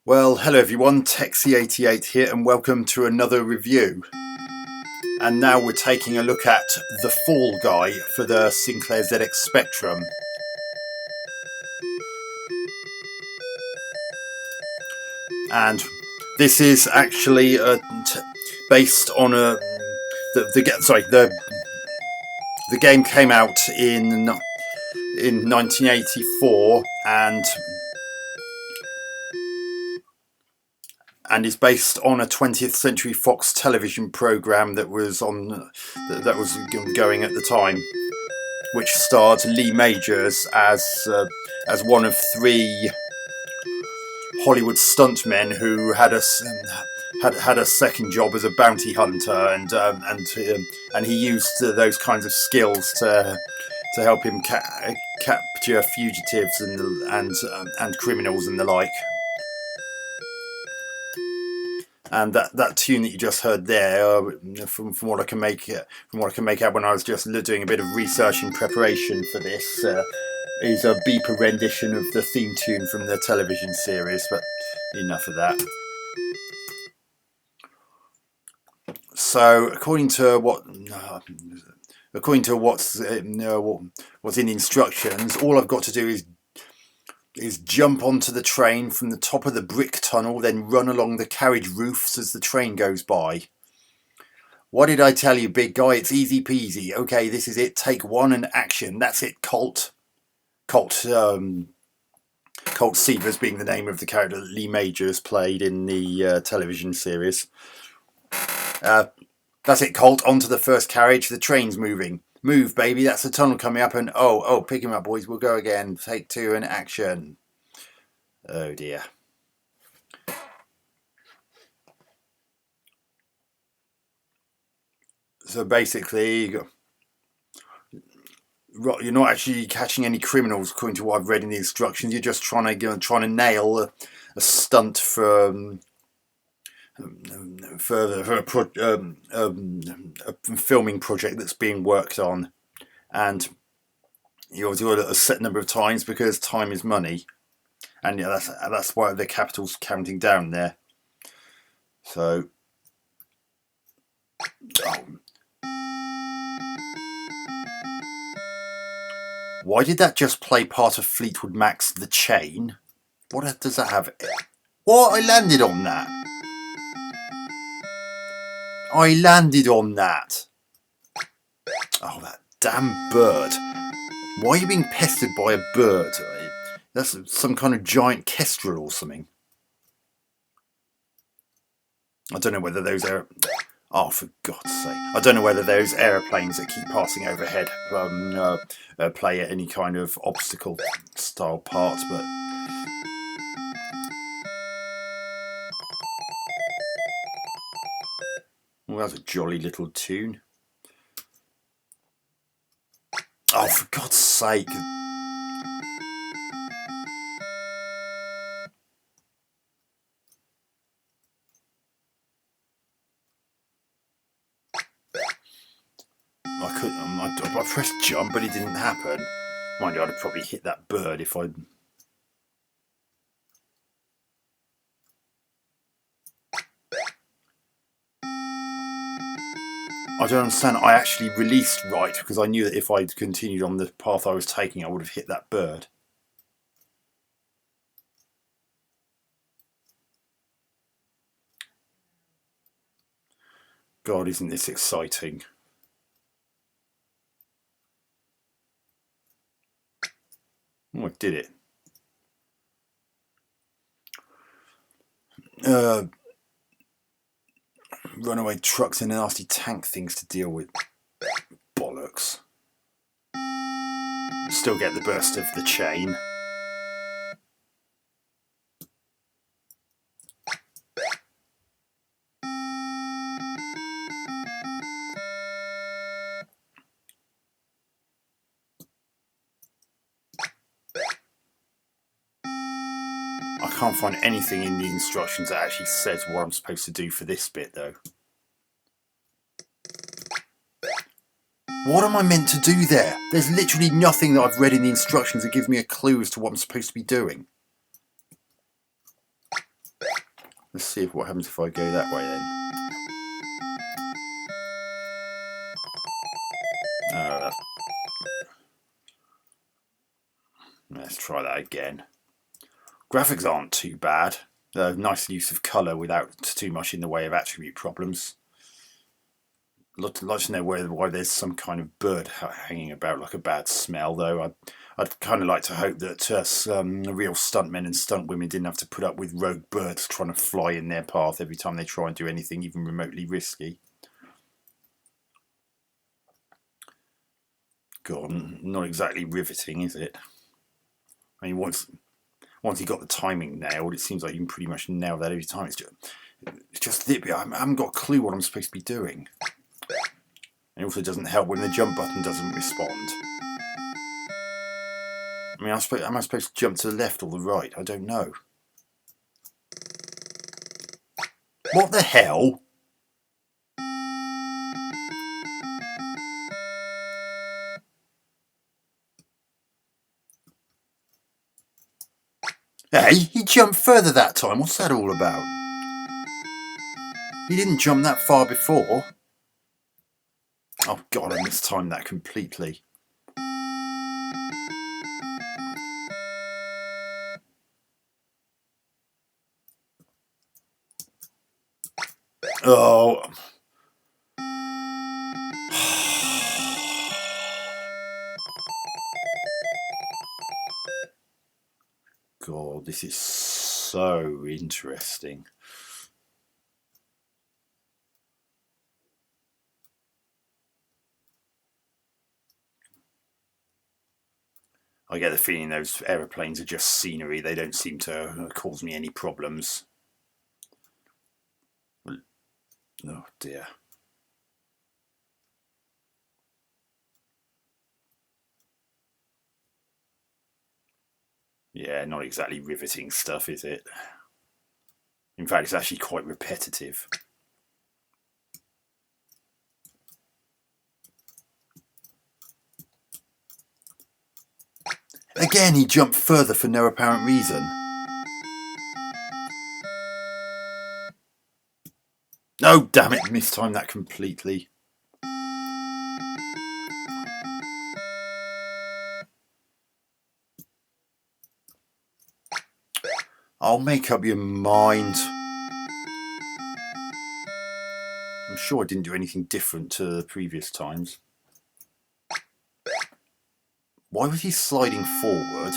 Well, hello everyone, Texie88 here and welcome to another review. And now we're taking a look at the Fall Guy for the Sinclair ZX Spectrum. And this is actually based on the game came out in 1984 and is based on a 20th Century Fox television program that was going at the time, which starred Lee Majors as one of three Hollywood stuntmen who had a second job as a bounty hunter, and he used those kinds of skills to help him capture fugitives and criminals and the like. And that tune that you just heard there, from what I can make out when I was just doing a bit of research in preparation for this, is a beeper rendition of the theme tune from the television series. But enough of that. So, according to what's in instructions, all I've got to do is jump onto the train from the top of the brick tunnel, then run along the carriage roofs as the train goes by. What did I tell you, big guy? It's easy peasy. Okay, this is it. Take one and action. That's it, Colt. Colt Seavers being the name of the character that Lee Majors played in the television series. That's it, Colt. Onto the first carriage. The train's moving. Move, baby, that's the tunnel coming up, and oh, pick him up, boys, we'll go again. Take two and action. Oh dear. So basically, you're not actually catching any criminals, according to what I've read in the instructions. You're just trying to nail a stunt for a filming project that's being worked on, and you'll do it a set number of times because time is money, and yeah, that's why the capital's counting down there. So, why did that just play part of Fleetwood Mac's The Chain? What does that have? What? I landed on that. Oh, that damn bird. Why are you being pestered by a bird? That's some kind of giant kestrel or something. I don't know whether those are... Oh, for God's sake. I don't know whether those aeroplanes that keep passing overhead play any kind of obstacle style part, but... Well, that's a jolly little tune. Oh, for God's sake. I pressed jump, but it didn't happen. Mind you, I'd have probably hit that bird if I'd... I don't understand. I actually released right because I knew that if I'd continued on the path I was taking, I would have hit that bird. God, isn't this exciting? Oh, I did it. Runaway trucks and nasty tank things to deal with. Bollocks. Still get the burst of The Chain. I can't find anything in the instructions that actually says what I'm supposed to do for this bit, though. What am I meant to do there? There's literally nothing that I've read in the instructions that gives me a clue as to what I'm supposed to be doing. Let's see what happens if I go that way then. Let's try that again. Graphics aren't too bad. Nice use of colour without too much in the way of attribute problems. I'd like to know why there's some kind of bird hanging about like a bad smell, though. I'd kind of like to hope that some real stuntmen and stuntwomen didn't have to put up with rogue birds trying to fly in their path every time they try and do anything even remotely risky. God, not exactly riveting, is it? I mean, once you got the timing nailed, it seems like you can pretty much nail that every time. It's just I haven't got a clue what I'm supposed to be doing. It also doesn't help when the jump button doesn't respond. I mean, am I supposed to jump to the left or the right? I don't know. What the hell? Hey, he jumped further that time. What's that all about? He didn't jump that far before. Oh God, I mistimed that completely. Oh. God, this is so interesting. I get the feeling those aeroplanes are just scenery. They don't seem to cause me any problems. Oh dear. Yeah, not exactly riveting stuff, is it? In fact, it's actually quite repetitive. Again, he jumped further for no apparent reason. Oh, damn it, mistimed that completely. I'll make up your mind. I'm sure I didn't do anything different to the previous times. Why was he sliding forward?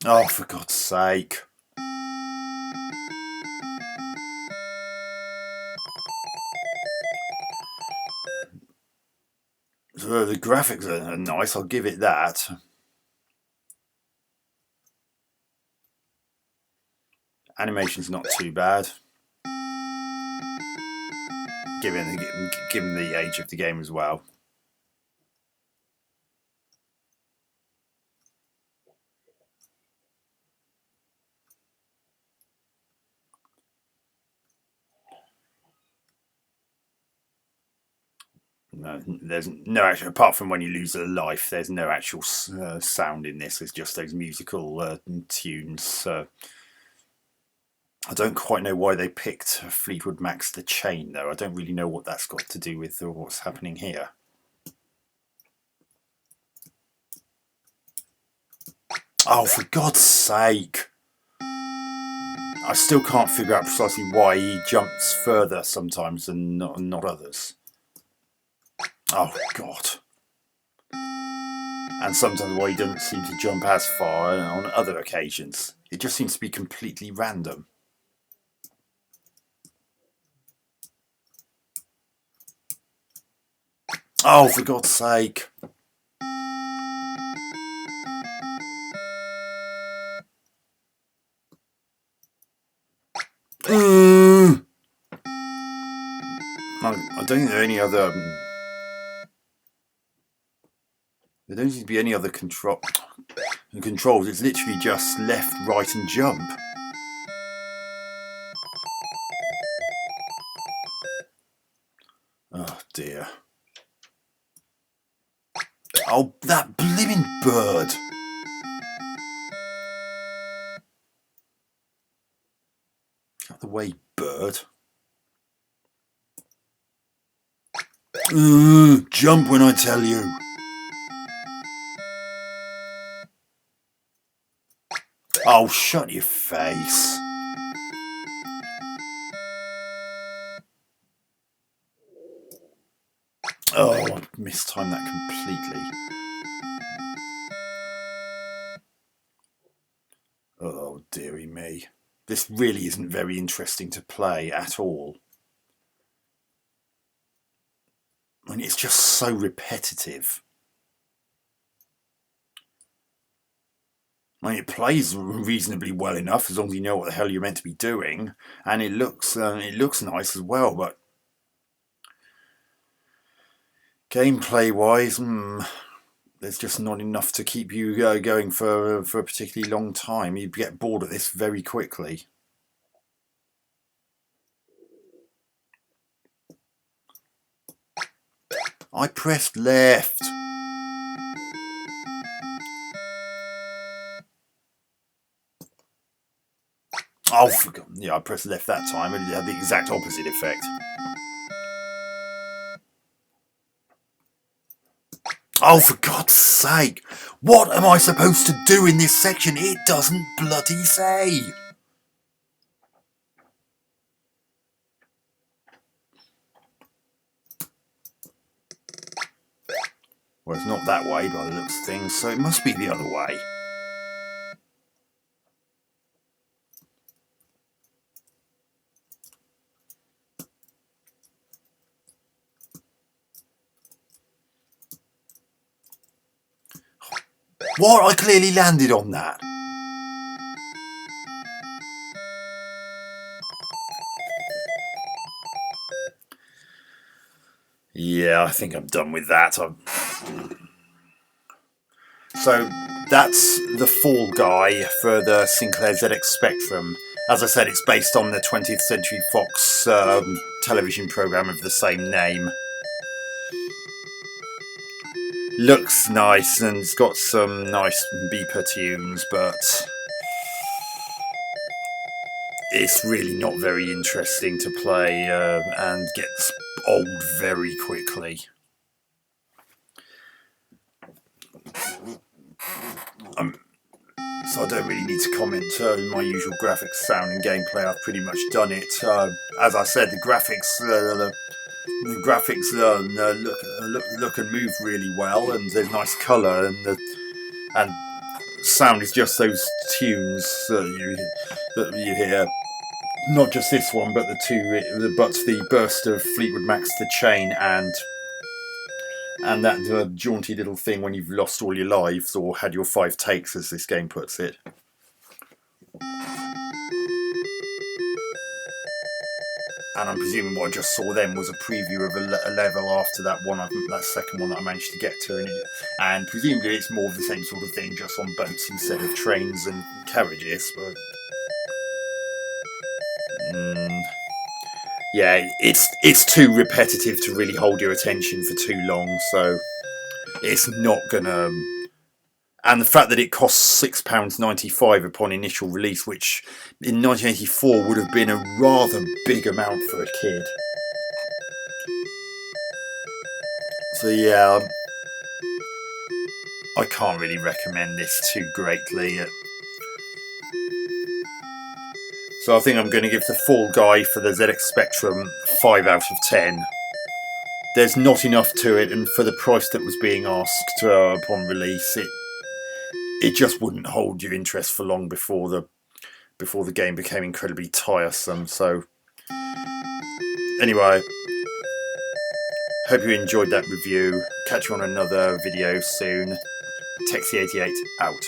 Oh, for God's sake. So the graphics are nice, I'll give it that. Animation's not too bad. Given the age of the game as well. No, there's no actual, apart from when you lose a life, there's no actual sound in this. It's just those musical tunes. I don't quite know why they picked Fleetwood Mac's The Chain, though. I don't really know what that's got to do with what's happening here. Oh, for God's sake! I still can't figure out precisely why he jumps further sometimes and not others. Oh, God. And sometimes why he doesn't seem to jump as far on other occasions. It just seems to be completely random. Oh, for God's sake. I don't think there are any other... There don't seem to be any other controls. It's literally just left, right and jump. Oh dear. Oh, that blimmin' bird. Out of the way, bird. Jump when I tell you. Oh, shut your face. Oh, I mistimed that completely. Oh, dearie me. This really isn't very interesting to play at all. I mean, it's just so repetitive. I mean, it plays reasonably well enough as long as you know what the hell you're meant to be doing, and it looks nice as well. But gameplay-wise, there's just not enough to keep you going for a particularly long time. You get bored of this very quickly. I pressed left. Oh, yeah, I pressed left that time and it had the exact opposite effect. Oh, for God's sake! What am I supposed to do in this section? It doesn't bloody say! Well, it's not that way by the looks of things, so it must be the other way. What? I clearly landed on that. Yeah, I think I'm done with that. So that's the Fall Guy for the Sinclair ZX Spectrum. As I said, it's based on the 20th Century Fox television programme of the same name. Looks nice and it's got some nice beeper tunes, but it's really not very interesting to play and gets old very quickly. So I don't really need to comment on my usual graphics, sound and gameplay. I've pretty much done it. As I said, the graphics look and move really well, and there's nice colour, and sound is just those tunes that you hear. Not just this one, but the burst of Fleetwood Mac's The Chain and that jaunty little thing when you've lost all your lives or had your 5 takes, as this game puts it. And I'm presuming what I just saw then was a preview of a level after that one, that second one that I managed to get to, and presumably it's more of the same sort of thing, just on boats instead of trains and carriages. But yeah, it's too repetitive to really hold your attention for too long, so it's not gonna. And the fact that it costs £6.95 upon initial release, which in 1984 would have been a rather big amount for a kid. So yeah, I can't really recommend this too greatly. So I think I'm going to give the Fall Guy for the ZX Spectrum 5 out of 10. There's not enough to it, and for the price that was being asked upon release, it just wouldn't hold your interest for long before the game became incredibly tiresome. So anyway, hope you enjoyed that review. Catch you on another video soon. Texie88 out.